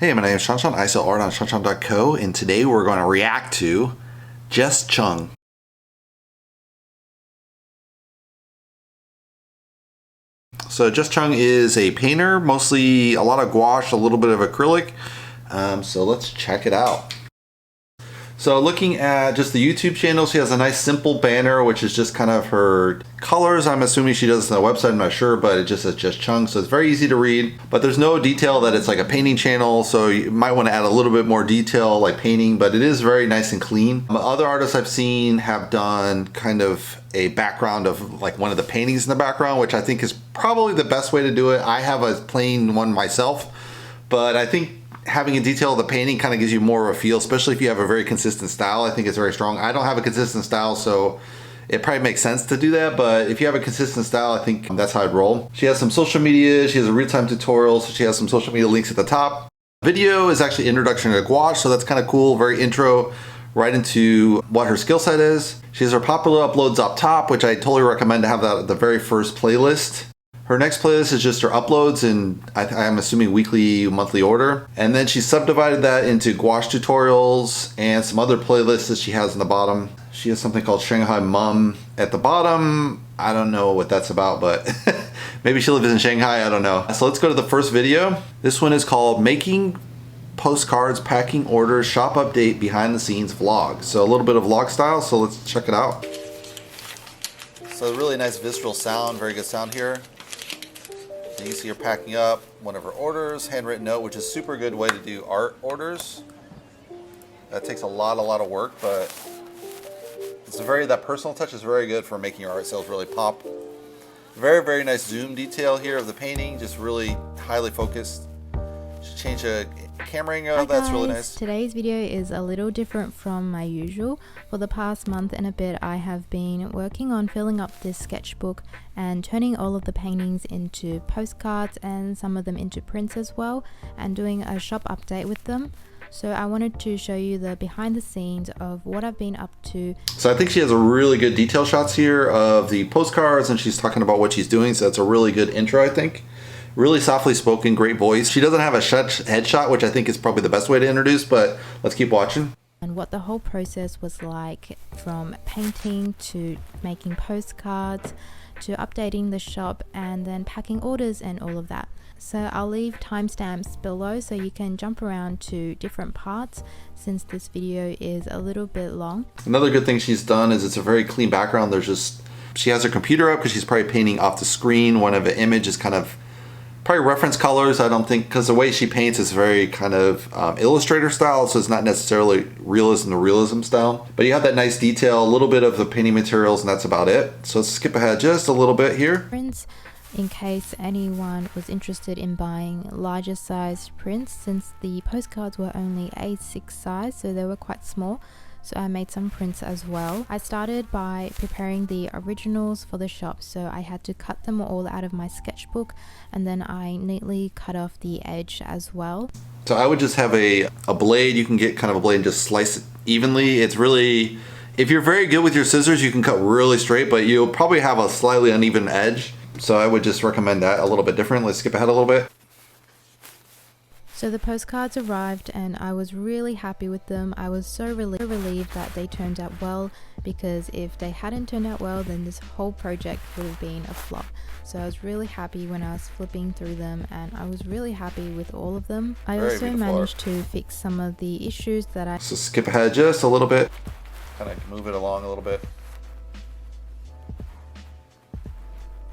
Hey, my name is shawnshawn. I sell art on shawnshawn.co, and today we're going to react to Jess Chung. So Jess Chung is a painter, mostly a lot of gouache, a little bit of acrylic. So let's check it out. So looking at just the YouTube channel, she has a nice simple banner, which is just kind of her colors. I'm assuming she does it on the website, I'm not sure, but it just says Jess Chung, so it's very easy to read. But there's no detail that it's like a painting channel, so you might want to add a little bit more detail like painting, but it is very nice and clean. Other artists I've seen have done kind of a background of like one of the paintings in the background, which I think is probably the best way to do it. I have a plain one myself, but I think having a detail of the painting kind of gives you more of a feel, especially if you have a very consistent style. I think it's very strong. I don't have a consistent style, so it probably makes sense to do that, but if you have a consistent style, I think that's how I'd roll. She has some social media, she has a real-time tutorial, so she has some social media links at the top. Video is actually introduction to gouache, so that's kind of cool, very intro right into what her skill set is. She has her popular uploads up top, which I totally recommend to have that at the very first playlist. Her next playlist is just her uploads in, I'm assuming, weekly, monthly order. And then she subdivided that into gouache tutorials and some other playlists that she has in the bottom. She has something called Shanghai Mum at the bottom. I don't know what that's about, but maybe she lives in Shanghai, I don't know. So let's go to the first video. This one is called Making Postcards, Packing Orders, Shop Update, Behind the Scenes Vlog. So a little bit of vlog style, so let's check it out. So really nice visceral sound, very good sound here. You can see her packing up one of her orders, handwritten note, which is a super good way to do art orders. That takes a lot of work, but it's that personal touch is very good for making your art sales really pop. Very nice zoom detail here of the painting, just really highly focused. Just change the camera angle, that's really nice. Today's video is a little different from my usual. For the past month and a bit, I have been working on filling up this sketchbook and turning all of the paintings into postcards and some of them into prints as well, and doing a shop update with them. So I wanted to show you the behind the scenes of what I've been up to. So I think she has a really good detail shots here of the postcards, and she's talking about what she's doing, so that's a really good intro, I think. Really softly spoken, great voice. She doesn't have a headshot, which I think is probably the best way to introduce, but let's keep watching. And what the whole process was like, from painting to making postcards to updating the shop and then packing orders and all of that. So I'll leave timestamps below so you can jump around to different parts since this video is a little bit long. Another good thing she's done is it's a very clean background. She has her computer up because she's probably painting off the screen. One of the image is kind of probably reference colors, I don't think, because the way she paints is very kind of illustrator style, so it's not necessarily realism style. But you have that nice detail, a little bit of the painting materials, and that's about it. So let's skip ahead just a little bit here. In case anyone was interested in buying larger sized prints, since the postcards were only A6 size, so they were quite small. So I made some prints as well. I started by preparing the originals for the shop, so I had to cut them all out of my sketchbook, and then I neatly cut off the edge as well. So I would just have a blade. You can get kind of a blade and just slice it evenly. It's really, if you're very good with your scissors, you can cut really straight, but you'll probably have a slightly uneven edge. So I would just recommend that a little bit different. Let's skip ahead a little bit. So the postcards arrived and I was really happy with them. I was so relieved that they turned out well, because if they hadn't turned out well, then this whole project would have been a flop. So I was really happy when I was flipping through them, and I was really happy with all of them. I also managed to fix some of the issues that I... So skip ahead just a little bit. Kind of move it along a little bit.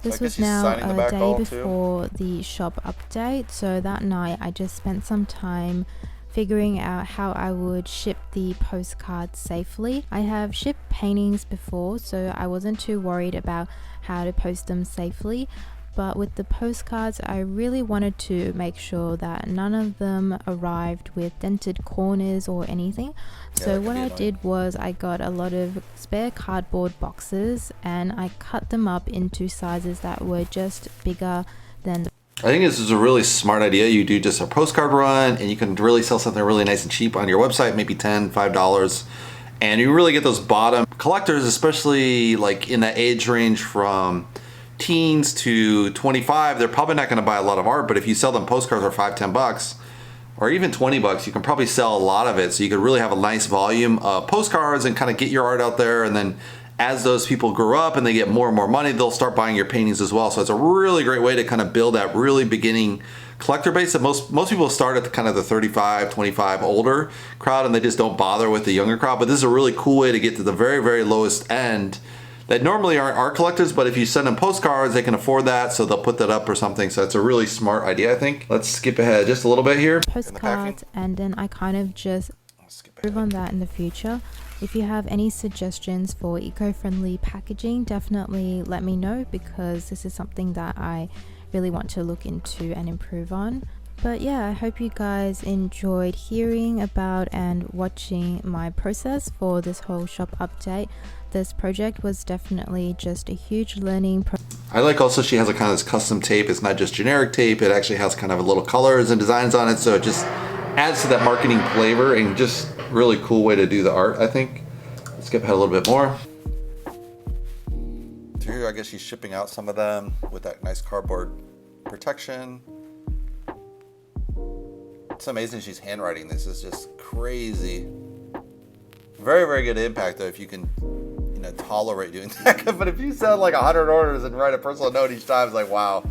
This was now a day before the shop update, so that night I just spent some time figuring out how I would ship the postcards safely. I have shipped paintings before, so I wasn't too worried about how to post them safely. But with the postcards, I really wanted to make sure that none of them arrived with dented corners or anything. So what I did was I got a lot of spare cardboard boxes and I cut them up into sizes that were just bigger than I think this is a really smart idea. You do just a postcard run and you can really sell something really nice and cheap on your website, maybe $10, $5. And you really get those bottom collectors, especially like in that age range from teens to 25. They're probably not going to buy a lot of art, but if you sell them postcards for $5, $10, or even 20 bucks, you can probably sell a lot of it. So you could really have a nice volume of postcards and kind of get your art out there. And then as those people grow up and they get more and more money, they'll start buying your paintings as well. So it's a really great way to kind of build that really beginning collector base. That most people start at the kind of the 35, 25 older crowd, and they just don't bother with the younger crowd. But this is a really cool way to get to the very, very lowest end that normally aren't art collectors, but if you send them postcards, they can afford that, so they'll put that up or something. So it's a really smart idea, I think. Let's skip ahead just a little bit here. Postcards, and then I kind of just improve on that in the future. If you have any suggestions for eco-friendly packaging, definitely let me know, because this is something that I really want to look into and improve on. But yeah, I hope you guys enjoyed hearing about and watching my process for this whole shop update. This project was definitely just a huge learning I like also she has a kind of this custom tape. It's not just generic tape. It actually has kind of a little colors and designs on it. So it just adds to that marketing flavor and just really cool way to do the art, I think. Let's skip ahead a little bit more. Here, I guess she's shipping out some of them with that nice cardboard protection. It's amazing she's handwriting this. It's just crazy. Very, very good impact though if you can, you know, tolerate doing that. But if you send like 100 orders and write a personal note each time, it's like, wow.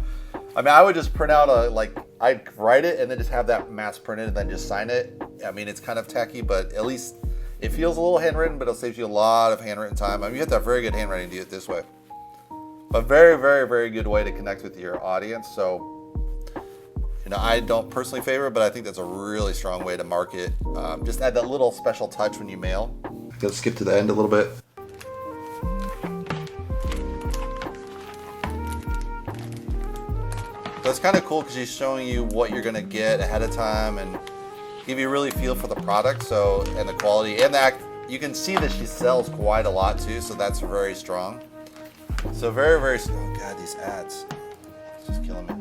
I mean, I would just print out I'd write it and then just have that mass printed and then just sign it. I mean, it's kind of tacky, but at least it feels a little handwritten, but it'll save you a lot of handwritten time. I mean, you have to have very good handwriting to do it this way. But very, very, very good way to connect with your audience. So, you know, I don't personally favor it, but I think that's a really strong way to market. Just add that little special touch when you mail. Let's skip to the end a little bit. So it's kind of cool because she's showing you what you're gonna get ahead of time and give you a really feel for the product. So, and the quality and the act. You can see that she sells quite a lot too, so that's very strong. So very, very, oh God, these ads, it's just killing me.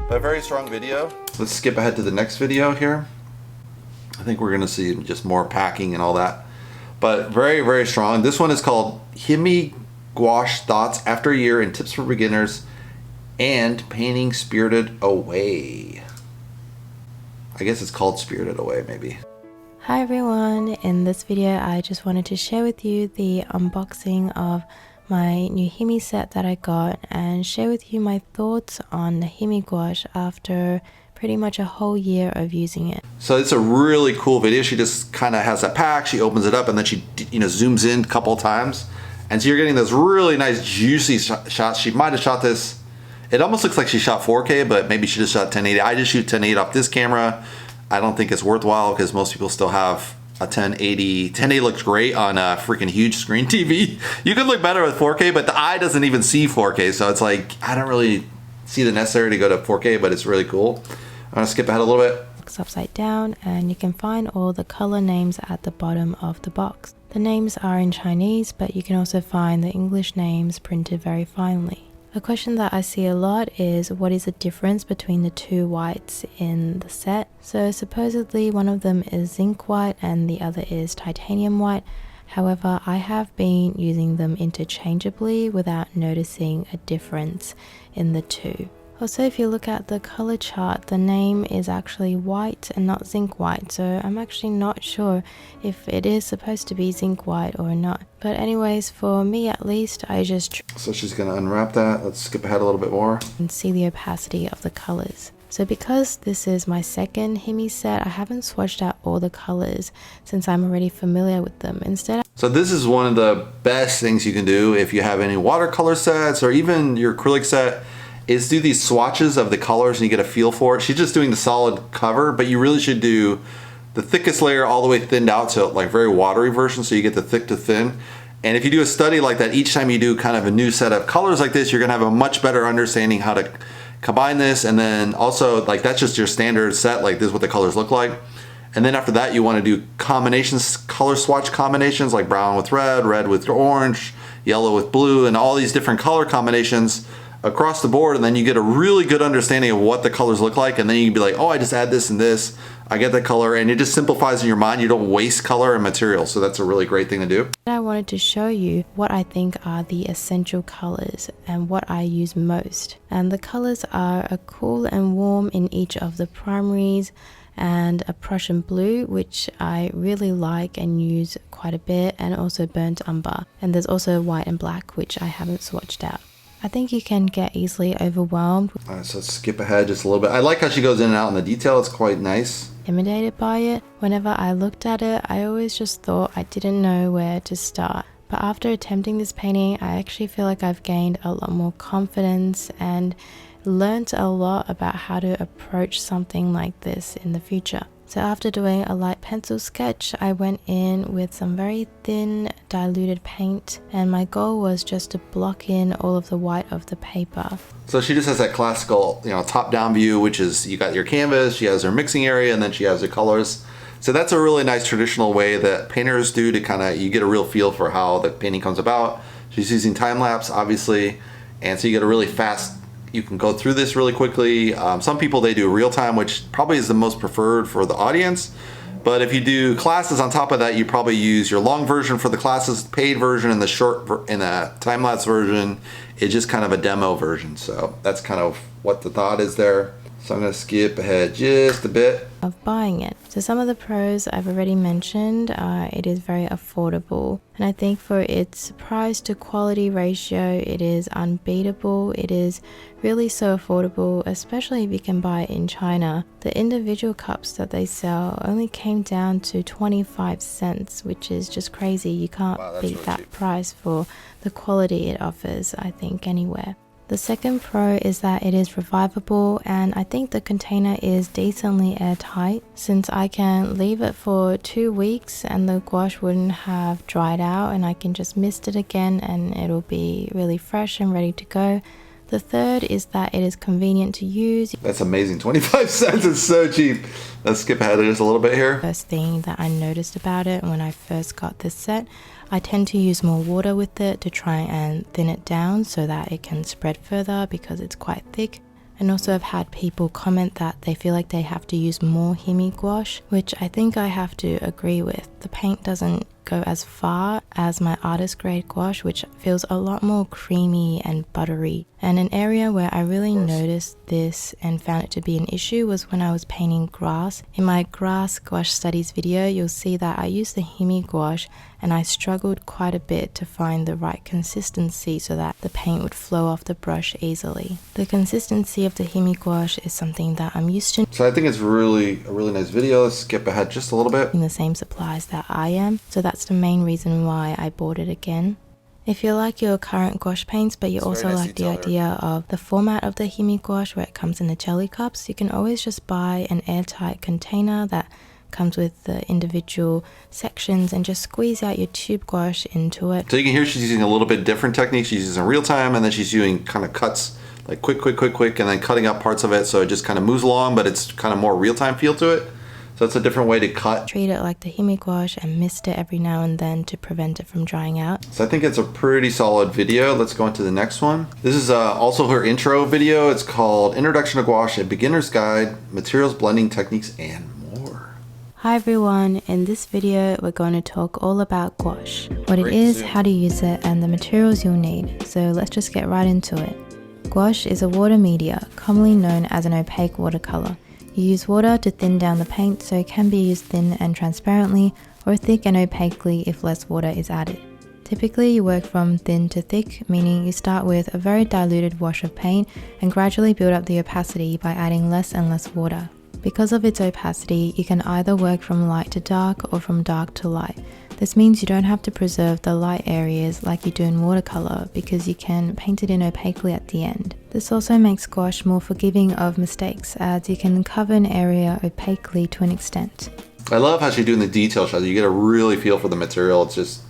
But a very strong video. Let's skip ahead to the next video here. I think we're gonna see just more packing and all that. But very, very strong. This one is called Himi Gouache Thoughts After a Year and Tips for Beginners and Painting Spirited Away. I guess it's called Spirited Away, maybe. Hi everyone, in this video I just wanted to share with you the unboxing of my new Himi set that I got and share with you my thoughts on the Himi gouache after pretty much a whole year of using it. So it's a really cool video. She just kind of has that pack, she opens it up and then she, you know, zooms in a couple times. And so you're getting those really nice juicy shots. She might have shot this, it almost looks like she shot 4K, but maybe she just shot 1080. I just shoot 1080 off this camera. I don't think it's worthwhile because most people still have a 1080. 1080 looks great on a freaking huge screen TV. You could look better with 4K, but the eye doesn't even see 4K. So it's like, I don't really see the necessary to go to 4K, but it's really cool. I'm gonna skip ahead a little bit. It's upside down and you can find all the color names at the bottom of the box. The names are in Chinese, but you can also find the English names printed very finely. A question that I see a lot is what is the difference between the two whites in the set. So supposedly one of them is zinc white and the other is titanium white. However, I have been using them interchangeably without noticing a difference in the two. Also, if you look at the color chart, the name is actually white and not zinc white, so I'm actually not sure if it is supposed to be zinc white or not. But anyways, for me at least, I just so she's gonna unwrap that. Let's skip ahead a little bit more and see the opacity of the colors. So because this is my second Himi set, I haven't swatched out all the colors since I'm already familiar with them. Instead, so this is one of the best things you can do if you have any watercolor sets or even your acrylic set, is do these swatches of the colors and you get a feel for it. She's just doing the solid cover, but you really should do the thickest layer all the way thinned out, so like very watery version, so you get the thick to thin. And if you do a study like that, each time you do kind of a new set of colors like this, you're gonna have a much better understanding how to combine this. And then also, like, that's just your standard set, like this is what the colors look like. And then after that, you wanna do combinations, color swatch combinations, like brown with red, red with orange, yellow with blue, and all these different color combinations across the board, and then you get a really good understanding of what the colors look like, and then you can be like, oh, I just add this and this, I get that color, and it just simplifies in your mind. You don't waste color and material, so that's a really great thing to do. I wanted to show you what I think are the essential colors and what I use most. And the colors are a cool and warm in each of the primaries, and a Prussian blue, which I really like and use quite a bit, and also burnt umber. And there's also white and black, which I haven't swatched out. I think you can get easily overwhelmed. Alright, so let's skip ahead just a little bit. I like how she goes in and out in the detail. It's quite nice. Intimidated by it. Whenever I looked at it, I always just thought I didn't know where to start. But after attempting this painting, I actually feel like I've gained a lot more confidence and learned a lot about how to approach something like this in the future. So after doing a light pencil sketch, I went in with some very thin diluted paint, and my goal was just to block in all of the white of the paper. So she just has that classical, top-down view, which is you got your canvas, she has her mixing area, and then she has her colors. So that's a really nice traditional way that painters do to you get a real feel for how the painting comes about. She's using time-lapse, obviously, and so you get a really fast, you can go through this really quickly. Some people, they do real time, which probably is the most preferred for the audience. But if you do classes on top of that, you probably use your long version for the classes, paid version, and the short in a time-lapse version is just kind of a demo version. So that's kind of what the thought is there. So I'm going to skip ahead just a bit. Of buying it. So some of the pros I've already mentioned. It is very affordable, and I think for its price to quality ratio, it is unbeatable. It is really so affordable, especially if you can buy it in China. The individual cups that they sell only came down to 25 cents, which is just crazy. You can't beat really that cheap price for the quality it offers, I think, anywhere. The second pro is that it is revivable, and I think the container is decently airtight, since I can leave it for 2 weeks and the gouache wouldn't have dried out, and I can just mist it again and it'll be really fresh and ready to go. The third is that it is convenient to use. That's amazing. 25 cents is so cheap. Let's skip ahead just a little bit here. First thing that I noticed about it when I first got this set, I tend to use more water with it to try and thin it down so that it can spread further because it's quite thick. And also I've had people comment that they feel like they have to use more hemi gouache, which I think I have to agree with. The paint doesn't go as far as my artist grade gouache, which feels a lot more creamy and buttery. And an area where I really noticed this and found it to be an issue was when I was painting grass. In my grass gouache studies video, you'll see that I used the hemi gouache and I struggled quite a bit to find the right consistency so that the paint would flow off the brush easily. The consistency of the hemi gouache is something that I'm used to. So I think it's really a really nice video. Let's skip ahead just a little bit. In the same supplies that I am, so that's the main reason why I bought it again. If you like your current gouache paints, but you also like the idea of the format of the hemi gouache where it comes in the jelly cups, you can always just buy an airtight container that comes with the individual sections and just squeeze out your tube gouache into it. So you can hear she's using a little bit different technique. She's using real time, and then she's doing kind of cuts, like quick, and then cutting up parts of it so it just kind of moves along, but it's kind of more real time feel to it. So it's a different way to cut. Treat it like the hemi gouache and mist it every now and then to prevent it from drying out. So I think it's a pretty solid video. Let's go into the next one. This is also her intro video. It's called Introduction to Gouache, a Beginner's Guide, Materials, Blending Techniques, and more. Hi everyone, in this video we're going to talk all about gouache, what it is, how to use it, and the materials you'll need. So let's just get right into it. Gouache is a water media, commonly known as an opaque watercolor. You use water to thin down the paint, so it can be used thin and transparently, or thick and opaquely if less water is added. Typically you work from thin to thick, meaning you start with a very diluted wash of paint and gradually build up the opacity by adding less and less water. Because of its opacity, you can either work from light to dark or from dark to light. This means you don't have to preserve the light areas like you do in watercolor because you can paint it in opaquely at the end. This also makes gouache more forgiving of mistakes as you can cover an area opaquely to an extent. I love how she's doing the detail shots. You get a really feel for the material. It's just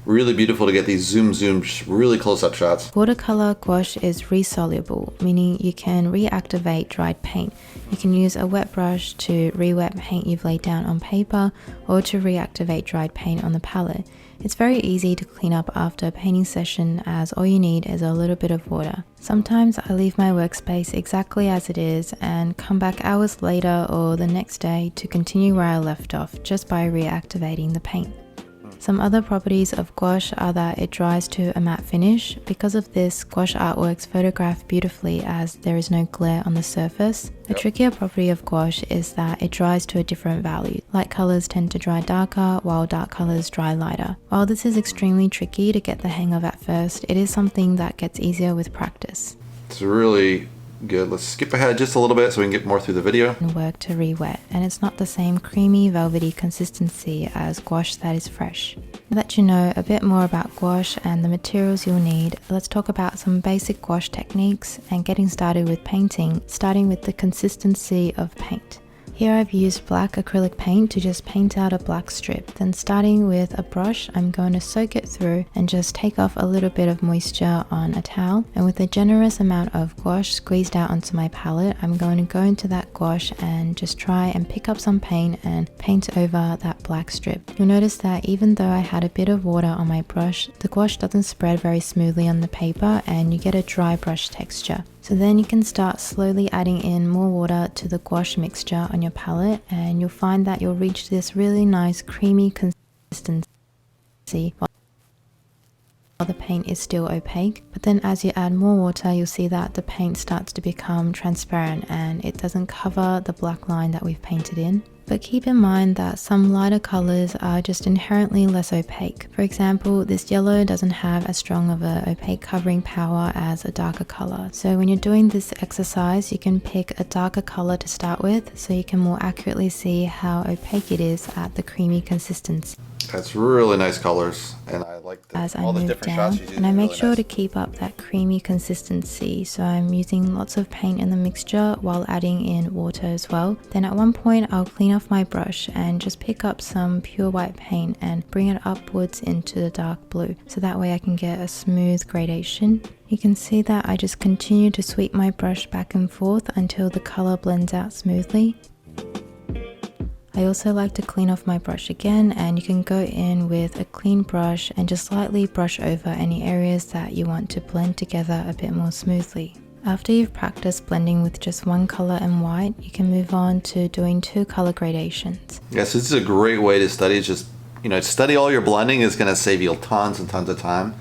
really beautiful to get these zoom, really close-up shots. Watercolor gouache is resoluble, meaning you can reactivate dried paint. You can use a wet brush to re-wet paint you've laid down on paper or to reactivate dried paint on the palette. It's very easy to clean up after a painting session as all you need is a little bit of water. Sometimes I leave my workspace exactly as it is and come back hours later or the next day to continue where I left off just by reactivating the paint. Some other properties of gouache are that it dries to a matte finish. Because of this, gouache artworks photograph beautifully as there is no glare on the surface. A trickier property of gouache is that it dries to a different value. Light colors tend to dry darker, while dark colors dry lighter. While this is extremely tricky to get the hang of at first, it is something that gets easier with practice. It's really good. Let's skip ahead just a little bit so we can get more through the video. And work to re-wet, and it's not the same creamy, velvety consistency as gouache that is fresh. Now that you know a bit more about gouache and the materials you'll need, let's talk about some basic gouache techniques and getting started with painting, starting with the consistency of paint. Here I've used black acrylic paint to just paint out a black strip. Then starting with a brush, I'm going to soak it through and just take off a little bit of moisture on a towel. And with a generous amount of gouache squeezed out onto my palette, I'm going to go into that gouache and just try and pick up some paint and paint over that black strip. You'll notice that even though I had a bit of water on my brush, the gouache doesn't spread very smoothly on the paper and you get a dry brush texture. So then you can start slowly adding in more water to the gouache mixture on your palette, and you'll find that you'll reach this really nice creamy consistency while the paint is still opaque. But then as you add more water, you'll see that the paint starts to become transparent and it doesn't cover the black line that we've painted in. But keep in mind that some lighter colors are just inherently less opaque. For example, this yellow doesn't have as strong of an opaque covering power as a darker color. So when you're doing this exercise, you can pick a darker color to start with so you can more accurately see how opaque it is at the creamy consistency. That's really nice colors, and I like all the different shots you use. And I make sure to keep up that creamy consistency, so I'm using lots of paint in the mixture while adding in water as well. Then at one point I'll clean off my brush and just pick up some pure white paint and bring it upwards into the dark blue, so that way I can get a smooth gradation. You can see that I just continue to sweep my brush back and forth until the color blends out smoothly. I also like to clean off my brush again, and you can go in with a clean brush and just slightly brush over any areas that you want to blend together a bit more smoothly. After you've practiced blending with just one color and white, you can move on to doing 2 color gradations. Yes, this is a great way to study. It's just, study all your blending is going to save you tons and tons of time.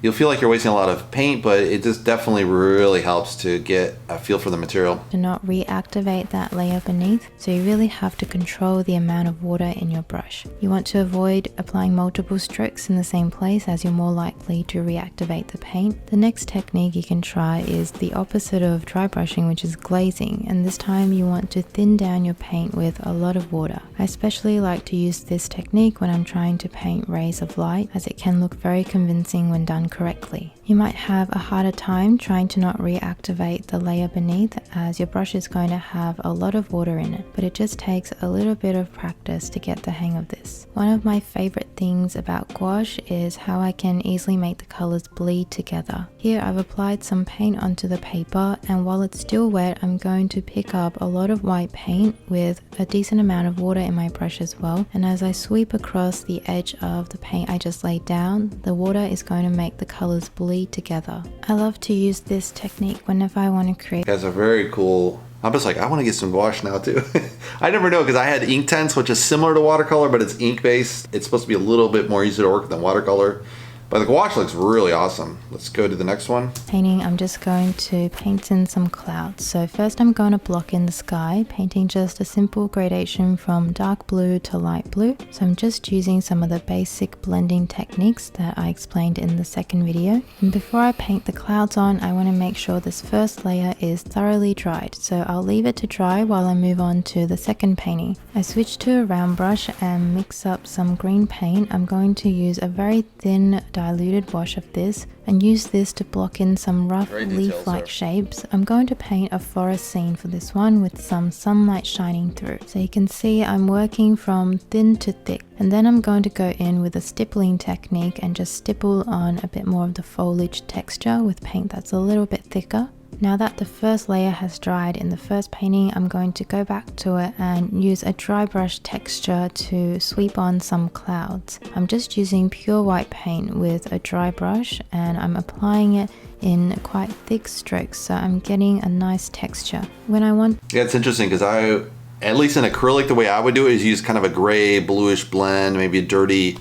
You'll feel like you're wasting a lot of paint, but it just definitely really helps to get a feel for the material. To not reactivate that layer beneath, so you really have to control the amount of water in your brush. You want to avoid applying multiple strokes in the same place, as you're more likely to reactivate the paint. The next technique you can try is the opposite of dry brushing, which is glazing, and this time you want to thin down your paint with a lot of water. I especially like to use this technique when I'm trying to paint rays of light, as it can look very convincing when done correctly. You might have a harder time trying to not reactivate the layer beneath, as your brush is going to have a lot of water in it, but it just takes a little bit of practice to get the hang of this. One of my favorite things about gouache is how I can easily make the colors bleed together. Here I've applied some paint onto the paper, and while it's still wet, I'm going to pick up a lot of white paint with a decent amount of water in my brush as well, and as I sweep across the edge of the paint I just laid down, the water is going to make the colors bleed together. I love to use this technique whenever I want to create. That's a very cool. I'm just like, I want to get some gouache now too. I never know, because I had Inktense, which is similar to watercolor, but it's ink based. It's supposed to be a little bit more easy to work than watercolor. But the gouache looks really awesome. Let's go to the next one. Painting, I'm just going to paint in some clouds. So first I'm going to block in the sky, painting just a simple gradation from dark blue to light blue. So I'm just using some of the basic blending techniques that I explained in the second video. And before I paint the clouds on, I want to make sure this first layer is thoroughly dried. So I'll leave it to dry while I move on to the second painting. I switch to a round brush and mix up some green paint. I'm going to use a very thin diluted wash of this and use this to block in some rough leaf-like shapes. I'm going to paint a forest scene for this one with some sunlight shining through. So you can see I'm working from thin to thick, and then I'm going to go in with a stippling technique and just stipple on a bit more of the foliage texture with paint that's a little bit thicker. Now that the first layer has dried in the first painting, I'm going to go back to it and use a dry brush texture to sweep on some clouds. I'm just using pure white paint with a dry brush, and I'm applying it in quite thick strokes, so I'm getting a nice texture. Yeah, it's interesting, because at least in acrylic, the way I would do it is use kind of a gray bluish blend, maybe a dirty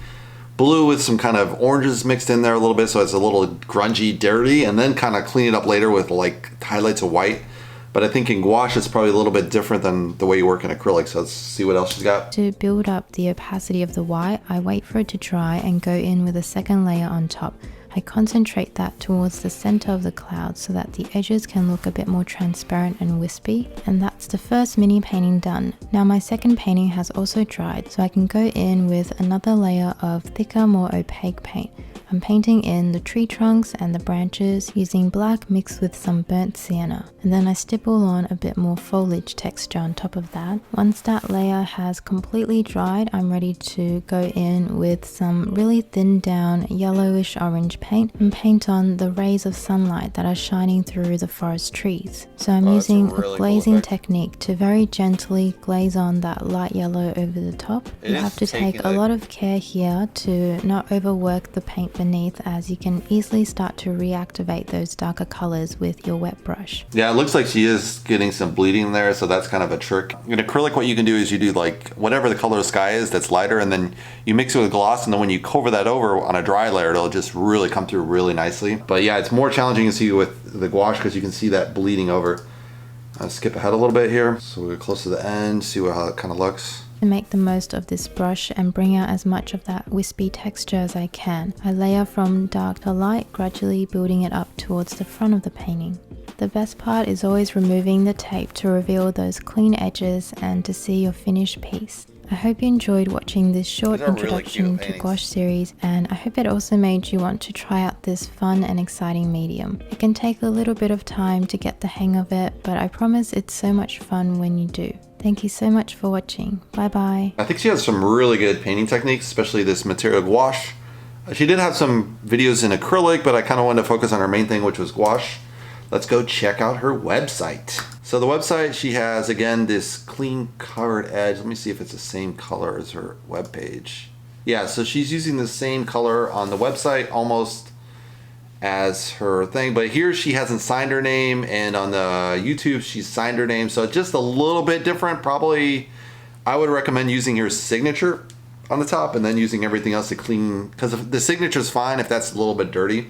blue with some kind of oranges mixed in there a little bit, so it's a little grungy, dirty, and then kind of clean it up later with like highlights of white. But I think in gouache it's probably a little bit different than the way you work in acrylic, so let's see what else she's got. To build up the opacity of the white, I wait for it to dry and go in with a second layer on top. I concentrate that towards the center of the cloud so that the edges can look a bit more transparent and wispy. And that's the first mini painting done. Now my second painting has also dried, so I can go in with another layer of thicker, more opaque paint. I'm painting in the tree trunks and the branches using black mixed with some burnt sienna. And then I stipple on a bit more foliage texture on top of that. Once that layer has completely dried, I'm ready to go in with some really thinned down yellowish orange paint and paint on the rays of sunlight that are shining through the forest trees. So I'm using a glazing technique to very gently glaze on that light yellow over the top. You have to take a lot of care here to not overwork the paint beneath, as you can easily start to reactivate those darker colors with your wet brush. Yeah, it looks like she is getting some bleeding there, so that's kind of a trick. In acrylic, what you can do is you do like whatever the color of the sky is that's lighter, and then you mix it with gloss, and then when you cover that over on a dry layer, it'll just really come through really nicely. But yeah, it's more challenging to see with the gouache because you can see that bleeding over. I'll skip ahead a little bit here, so we're close to the end, see how it kind of looks. To make the most of this brush and bring out as much of that wispy texture as I can, I layer from dark to light, gradually building it up towards the front of the painting. The best part is always removing the tape to reveal those clean edges and to see your finished piece. I hope you enjoyed watching this short introduction to gouache series, and I hope it also made you want to try out this fun and exciting medium. It can take a little bit of time to get the hang of it, but I promise it's so much fun when you do. Thank you so much for watching. Bye bye. I think she has some really good painting techniques, especially this material gouache. She did have some videos in acrylic, but I kind of wanted to focus on her main thing, which was gouache. Let's go check out her website. So the website, she has, again, this clean covered edge. Let me see if it's the same color as her webpage. Yeah, so she's using the same color on the website almost as her thing, but here she hasn't signed her name, and on the YouTube she's signed her name, so just a little bit different. Probably I would recommend using her signature on the top and then using everything else to clean, because the signature is fine if that's a little bit dirty.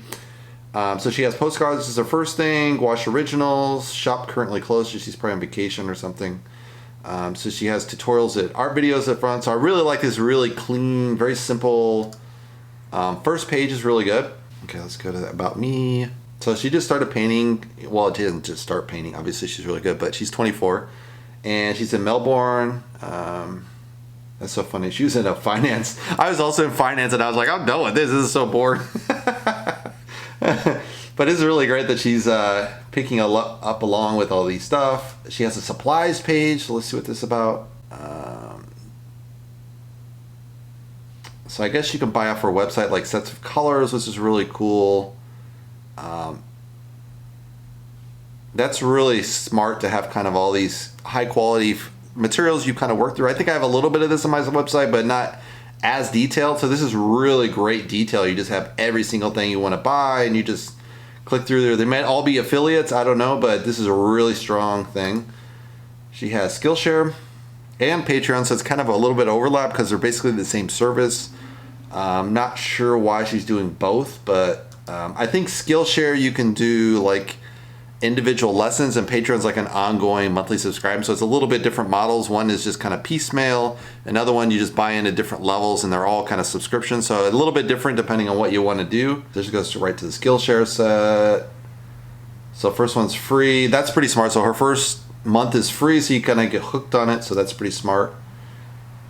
So she has postcards, this is her first thing, gouache originals, shop currently closed, so she's probably on vacation or something. So she has tutorials at art videos at front, so I really like this really clean, very simple. First page is really good. Okay, let's go to that About Me. So she just started painting. Well, it didn't just start painting. Obviously, she's really good, but she's 24. And she's in Melbourne. That's so funny. She was in finance. I was also in finance, and I was like, I'm done with this. This is so boring. But it's really great that she's picking up along with all these stuff. She has a supplies page. So let's see what this is about. So I guess you can buy off her website like sets of colors, which is really cool. That's really smart to have kind of all these high quality materials you kind of work through. I think I have a little bit of this on my website, but not as detailed. So this is really great detail. You just have every single thing you want to buy, and you just click through there. They might all be affiliates, I don't know, but this is a really strong thing. She has Skillshare and Patreon, so it's kind of a little bit overlap because they're basically the same service. Not sure why she's doing both, but I think Skillshare you can do like individual lessons, and Patreon's like an ongoing monthly subscription, so it's a little bit different models. One is just kind of piecemeal, another one you just buy into different levels, and they're all kind of subscriptions, so a little bit different depending on what you want to do. This goes right to the Skillshare set. So first one's free. That's pretty smart. So her first month is free, so you kind of get hooked on it, so that's pretty smart.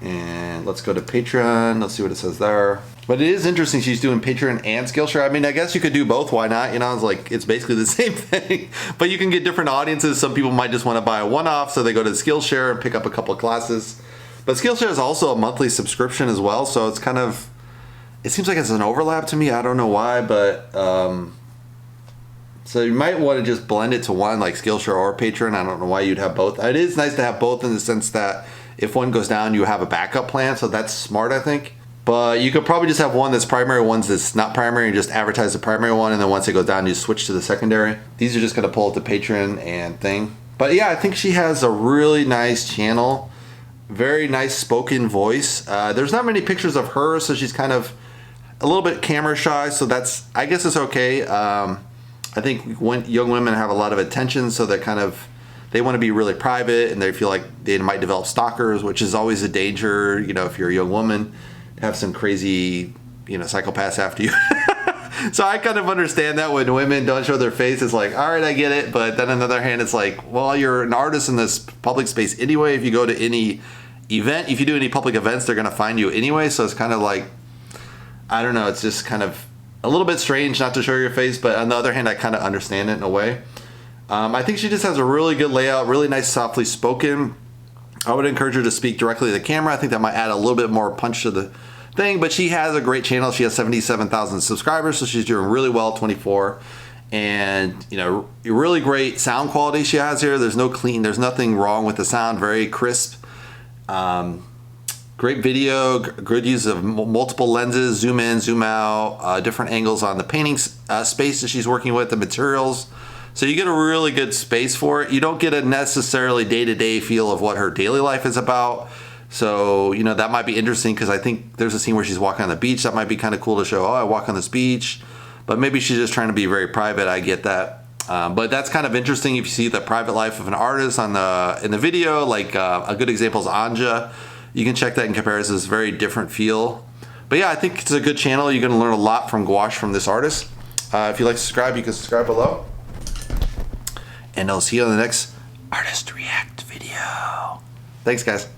And let's go to Patreon. Let's see what it says there. But it is interesting she's doing Patreon and Skillshare. I mean, I guess you could do both. Why not? You know, it's like, it's basically the same thing. But you can get different audiences. Some people might just want to buy a one-off, so they go to Skillshare and pick up a couple of classes. But Skillshare is also a monthly subscription as well, so it's kind of, it seems like it's an overlap to me. I don't know why, but so you might want to just blend it to one, like Skillshare or Patreon. I don't know why you'd have both. It is nice to have both in the sense that if one goes down, you have a backup plan, so that's smart, I think. But you could probably just have one that's primary, one that's not primary, and just advertise the primary one, and then once it goes down, you switch to the secondary. These are just going to pull up the Patreon and thing. But yeah, I think she has a really nice channel. Very nice spoken voice. There's not many pictures of her, so she's kind of a little bit camera shy, so that's, I guess it's okay. I think when young women have a lot of attention, so they're kind of, they want to be really private, and they feel like they might develop stalkers, which is always a danger, you know, if you're a young woman, have some crazy, you know, psychopaths after you. So I kind of understand that when women don't show their face, it's like, all right, I get it. But then on the other hand, it's like, well, you're an artist in this public space anyway. If you go to any event, if you do any public events, they're going to find you anyway. So it's kind of like, I don't know, it's just kind of a little bit strange not to show your face. But on the other hand, I kind of understand it in a way. I think she just has a really good layout, really nice, softly spoken. I would encourage her to speak directly to the camera. I think that might add a little bit more punch to the thing, but she has a great channel. She has 77,000 subscribers, so she's doing really well, 24. And, you know, really great sound quality she has here. There's nothing wrong with the sound, very crisp. Great video, good use of multiple lenses, zoom in, zoom out, different angles on the painting space that she's working with, the materials. So you get a really good space for it. You don't get a necessarily day-to-day feel of what her daily life is about. So, you know, that might be interesting because I think there's a scene where she's walking on the beach. That might be kind of cool to show, oh, I walk on this beach. But maybe she's just trying to be very private. I get that. But that's kind of interesting if you see the private life of an artist in the video. Like a good example is Anja. You can check that in comparison. It's a very different feel. But yeah, I think it's a good channel. You're going to learn a lot from Goache from this artist. If you like to subscribe, you can subscribe below. And I'll see you on the next Artist React video. Thanks, guys.